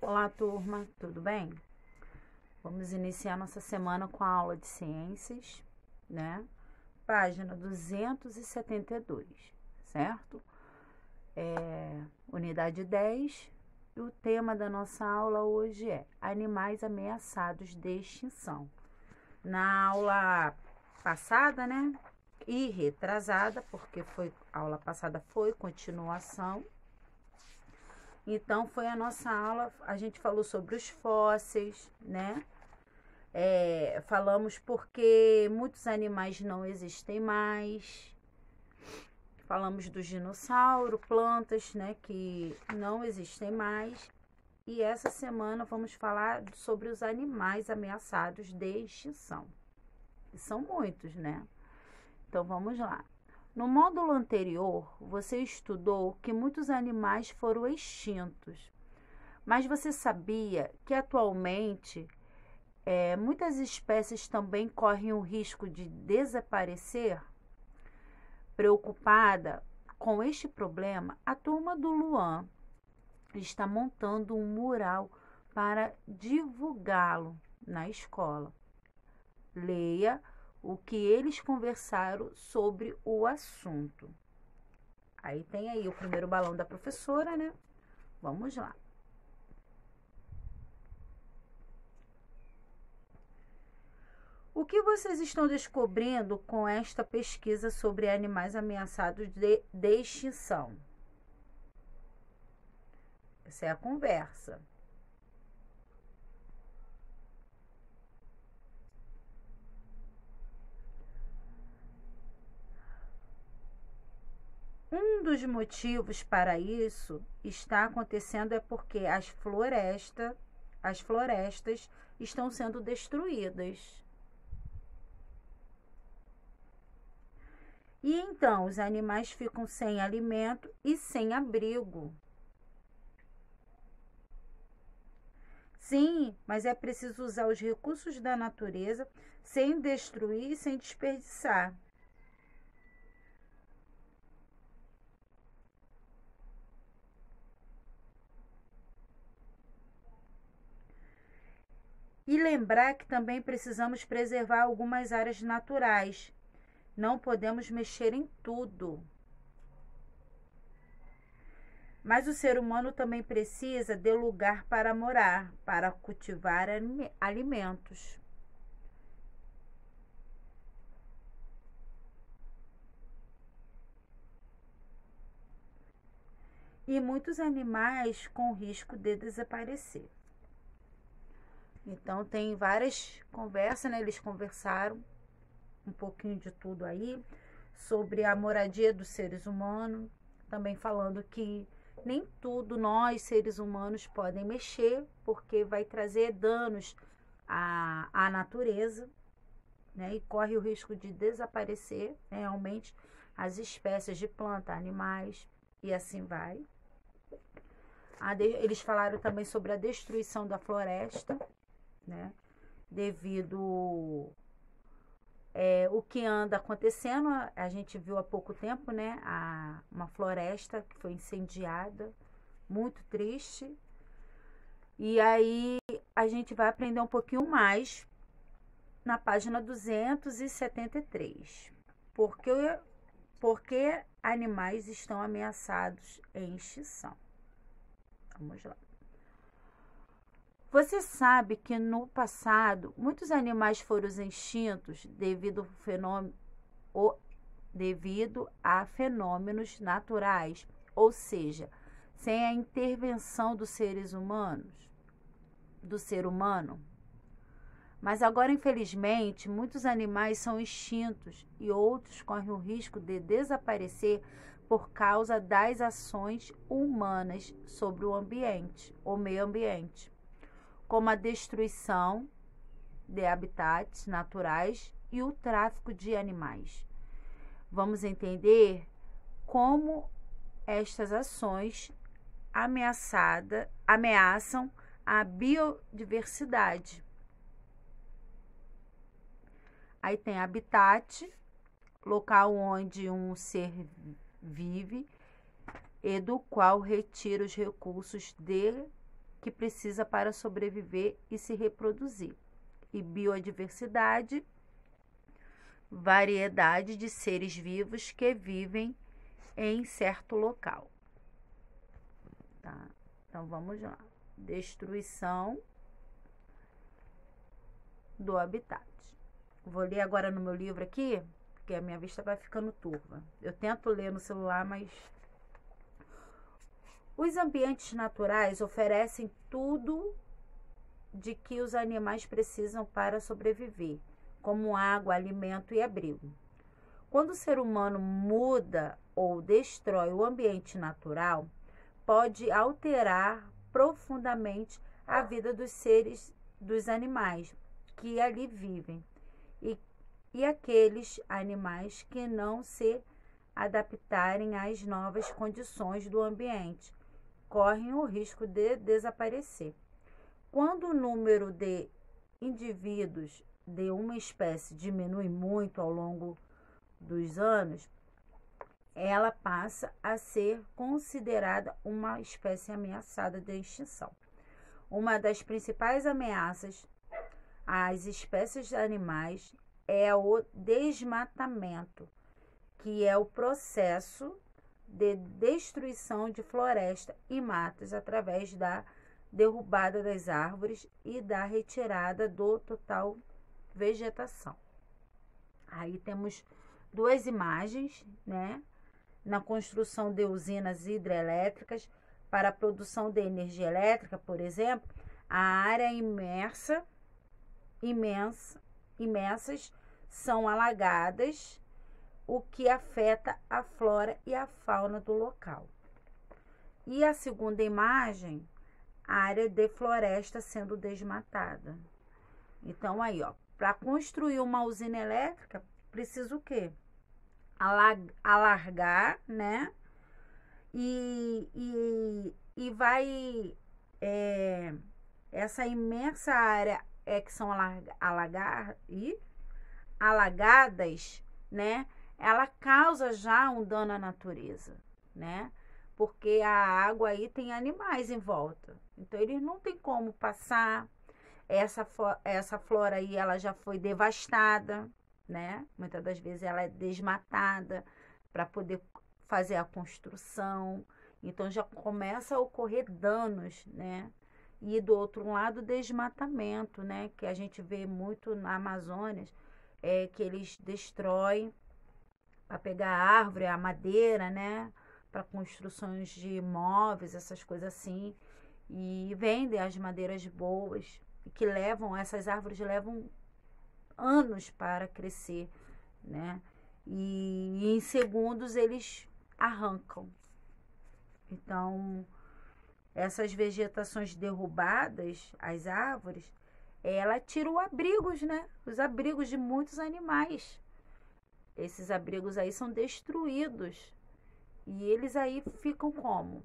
Olá, turma, tudo bem? Vamos iniciar nossa semana com a aula de ciências, né? Página 272, certo? Unidade 10. E o tema da nossa aula hoje é animais ameaçados de extinção. Na aula passada, né? E retrasada, porque a aula passada foi continuação. Então, foi a nossa aula, a gente falou sobre os fósseis, né? Falamos porque muitos animais não existem mais. Falamos do dinossauro, plantas, né, que não existem mais. E essa semana vamos falar sobre os animais ameaçados de extinção. E são muitos, né? Então, vamos lá. No módulo anterior, você estudou que muitos animais foram extintos. Mas você sabia que atualmente muitas espécies também correm o risco de desaparecer? Preocupada com este problema, a turma do Luan está montando um mural para divulgá-lo na escola. Leia o que eles conversaram sobre o assunto. Aí tem aí o primeiro balão da professora, né? Vamos lá. O que vocês estão descobrindo com esta pesquisa sobre animais ameaçados de extinção? Essa é a conversa. Um dos motivos para isso está acontecendo é porque as florestas estão sendo destruídas. E então os animais ficam sem alimento e sem abrigo. Sim, mas é preciso usar os recursos da natureza sem destruir e sem desperdiçar. E lembrar que também precisamos preservar algumas áreas naturais. Não podemos mexer em tudo. Mas o ser humano também precisa de lugar para morar, para cultivar alimentos. E muitos animais com risco de desaparecer. Então, tem várias conversas, né? Eles conversaram um pouquinho de tudo aí, sobre a moradia dos seres humanos, também falando que nem tudo nós, seres humanos, podem mexer, porque vai trazer danos à natureza, né? E corre o risco de desaparecer, né, realmente as espécies de planta, animais, e assim vai. Eles falaram também sobre a destruição da floresta, né? Devido o que anda acontecendo, a gente viu há pouco tempo, né? Uma floresta que foi incendiada, muito triste. E aí a gente vai aprender um pouquinho mais na página 273. Por que animais estão ameaçados em extinção? Vamos lá. Você sabe que no passado muitos animais foram extintos devido a fenômenos naturais, ou seja, sem a intervenção do ser humano. Mas agora, infelizmente, muitos animais são extintos e outros correm o risco de desaparecer por causa das ações humanas sobre o meio ambiente, como a destruição de habitats naturais e o tráfico de animais. Vamos entender como estas ações ameaçam a biodiversidade. Aí tem habitat, local onde um ser vive e do qual retira os recursos que precisa para sobreviver e se reproduzir. E biodiversidade, variedade de seres vivos que vivem em certo local. Tá? Então, vamos lá. Destruição do habitat. Vou ler agora no meu livro aqui, porque a minha vista vai ficando turva. Eu tento ler no celular, mas... Os ambientes naturais oferecem tudo de que os animais precisam para sobreviver, como água, alimento e abrigo. Quando o ser humano muda ou destrói o ambiente natural, pode alterar profundamente a vida dos animais que ali vivem e aqueles animais que não se adaptarem às novas condições do ambiente correm o risco de desaparecer. Quando o número de indivíduos de uma espécie diminui muito ao longo dos anos, ela passa a ser considerada uma espécie ameaçada de extinção. Uma das principais ameaças às espécies animais é o desmatamento, que é o processo de destruição de floresta e matas através da derrubada das árvores e da retirada do total vegetação. Aí temos duas imagens, né? Na construção de usinas hidrelétricas para a produção de energia elétrica, por exemplo, a área imensas são alagadas, o que afeta a flora e a fauna do local. E a segunda imagem, a área de floresta sendo desmatada. Então, aí, ó, para construir uma usina elétrica, precisa o quê? Alargar, né? E vai... essa imensa área que são alagadas, né? Ela causa já um dano à natureza, né? Porque a água aí tem animais em volta. Então, eles não tem como passar. Essa flora aí, ela já foi devastada, né? Muitas das vezes ela é desmatada para poder fazer a construção. Então, já começa a ocorrer danos, né? E do outro lado, desmatamento, né? Que a gente vê muito na Amazônia, que eles destroem para pegar a árvore, a madeira, né? Para construções de móveis, essas coisas assim. E vendem as madeiras boas, que essas árvores levam anos para crescer, né? E em segundos eles arrancam. Então, essas vegetações derrubadas, as árvores, ela tira os abrigos, né? Os abrigos de muitos animais. Esses abrigos aí são destruídos. E eles aí ficam como?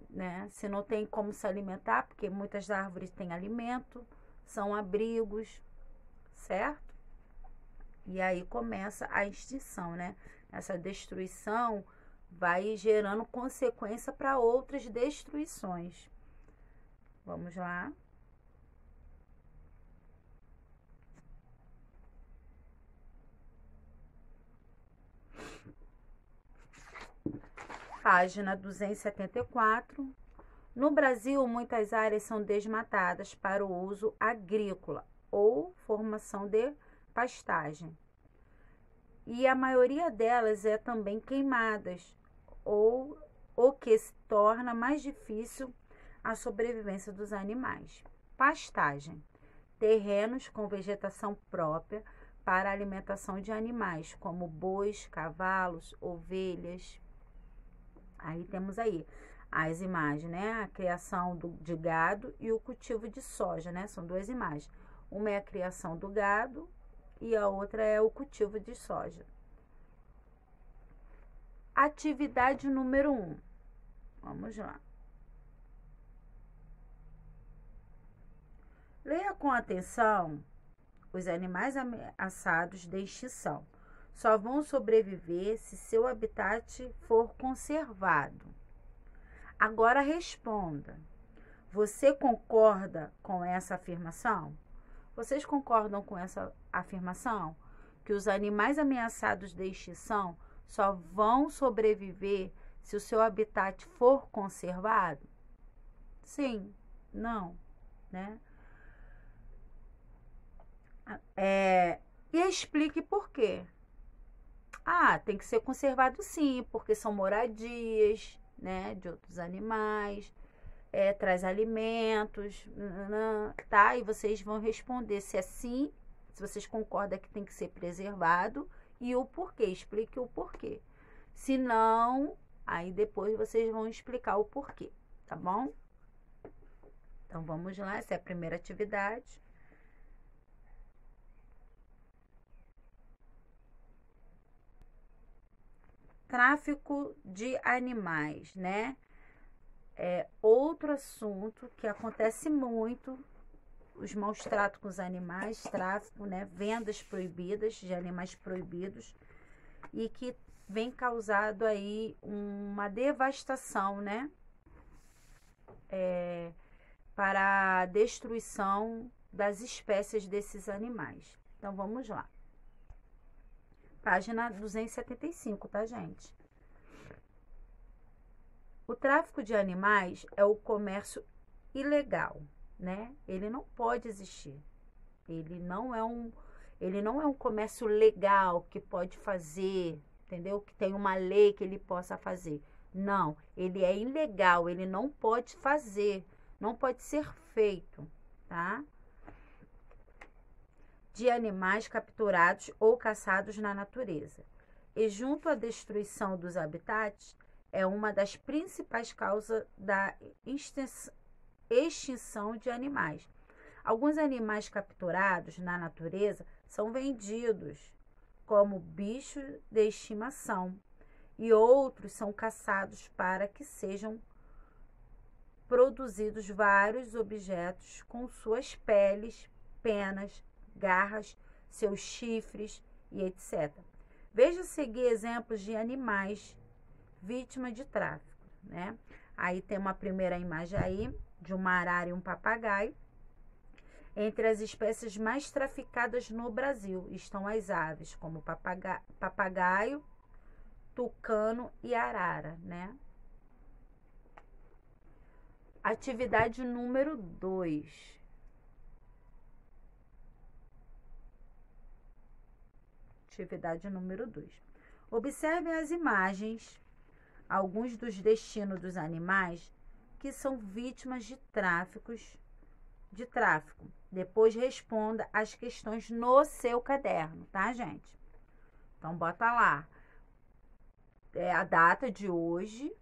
Né? Se não tem como se alimentar, porque muitas árvores têm alimento, são abrigos, certo? E aí começa a extinção, né? Essa destruição vai gerando consequência para outras destruições. Vamos lá. Página 274. No Brasil, muitas áreas são desmatadas para o uso agrícola ou formação de pastagem. E a maioria delas é também queimadas, o que se torna mais difícil a sobrevivência dos animais. Pastagem. Terrenos com vegetação própria para a alimentação de animais, como bois, cavalos, ovelhas. Aí temos aí as imagens, né? A criação de gado e o cultivo de soja, né? São duas imagens. Uma é a criação do gado e a outra é o cultivo de soja. Atividade número 1. Vamos lá. Leia com atenção os animais ameaçados de extinção. Só vão sobreviver se seu habitat for conservado. Agora responda. Você concorda com essa afirmação? Vocês concordam com essa afirmação? Que os animais ameaçados de extinção só vão sobreviver se o seu habitat for conservado? Sim, não, né? E explique por quê. Tem que ser conservado sim, porque são moradias, né, de outros animais, traz alimentos, tá? E vocês vão responder se é sim, se vocês concordam que tem que ser preservado e o porquê, explique o porquê. Se não, aí depois vocês vão explicar o porquê, tá bom? Então vamos lá, essa é a primeira atividade. Tráfico de animais, né? É outro assunto que acontece muito, os maus tratos com os animais, tráfico, né? Vendas proibidas de animais proibidos e que vem causado aí uma devastação, né? Para a destruição das espécies desses animais. Então vamos lá. Página 275, tá, gente? O tráfico de animais é o comércio ilegal, né? Ele não pode existir. Ele não é um comércio legal que pode fazer, entendeu? Que tem uma lei que ele possa fazer. Não, ele é ilegal, ele não pode fazer, não pode ser feito, tá? De animais capturados ou caçados na natureza. E junto à destruição dos habitats, é uma das principais causas da extinção de animais. Alguns animais capturados na natureza são vendidos como bichos de estimação e outros são caçados para que sejam produzidos vários objetos com suas peles, penas, garras, seus chifres e etc. Veja a seguir exemplos de animais vítimas de tráfico, né? Aí tem uma primeira imagem aí de uma arara e um papagaio. Entre as espécies mais traficadas no Brasil estão as aves como papagaio, tucano e arara, né? Atividade número 2. Atividade número 2. Observe as imagens, alguns dos destinos dos animais que são vítimas de tráfico. Depois responda as questões no seu caderno, tá, gente? Então, bota lá. A data de hoje.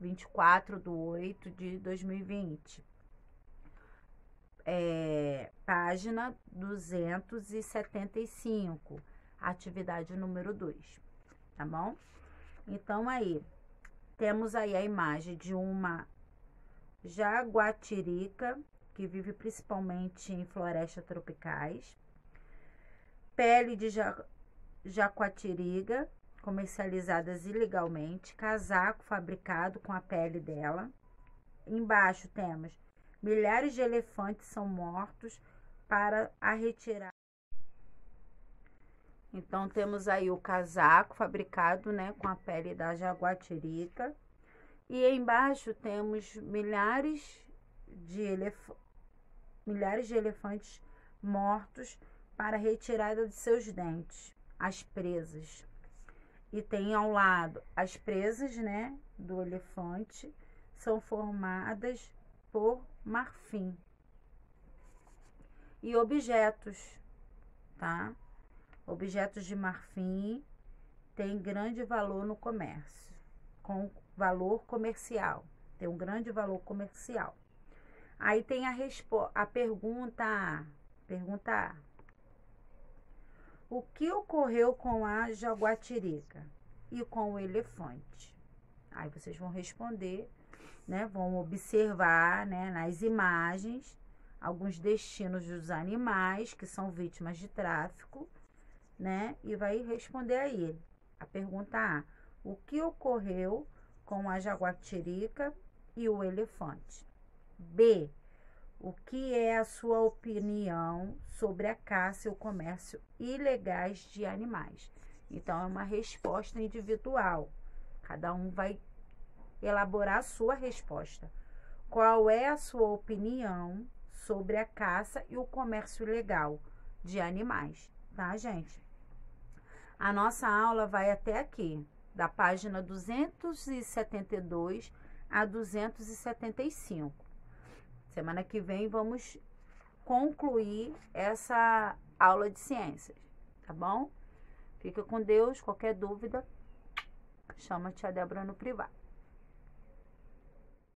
24/8/2020. Página 275. Atividade número 2. Tá bom? Então, aí, temos aí a imagem de uma jaguatirica, que vive principalmente em florestas tropicais. Pele de jaguatirica, comercializadas ilegalmente. Casaco fabricado com a pele dela. Embaixo temos milhares de elefantes são mortos para a retirada. Então, temos aí o casaco fabricado, né, com a pele da jaguatirica. E embaixo temos milhares de elefantes mortos para a retirada de seus dentes, as presas. E tem ao lado as presas, né, do elefante, são formadas por marfim. E objetos, tá? Objetos de marfim têm grande valor no comércio, com valor comercial. Tem um grande valor comercial. Aí tem a pergunta A. O que ocorreu com a jaguatirica e com o elefante? Aí vocês vão responder, né? Vão observar, né, nas imagens alguns destinos dos animais que são vítimas de tráfico, né? E vai responder aí a pergunta A. O que ocorreu com a jaguatirica e o elefante? B. O que é a sua opinião sobre a caça e o comércio ilegais de animais? Então, é uma resposta individual. Cada um vai elaborar a sua resposta. Qual é a sua opinião sobre a caça e o comércio ilegal de animais? Tá, gente? A nossa aula vai até aqui, da página 272 a 275. Semana que vem vamos concluir essa aula de ciências, tá bom? Fica com Deus. Qualquer dúvida, chama a tia Débora no privado.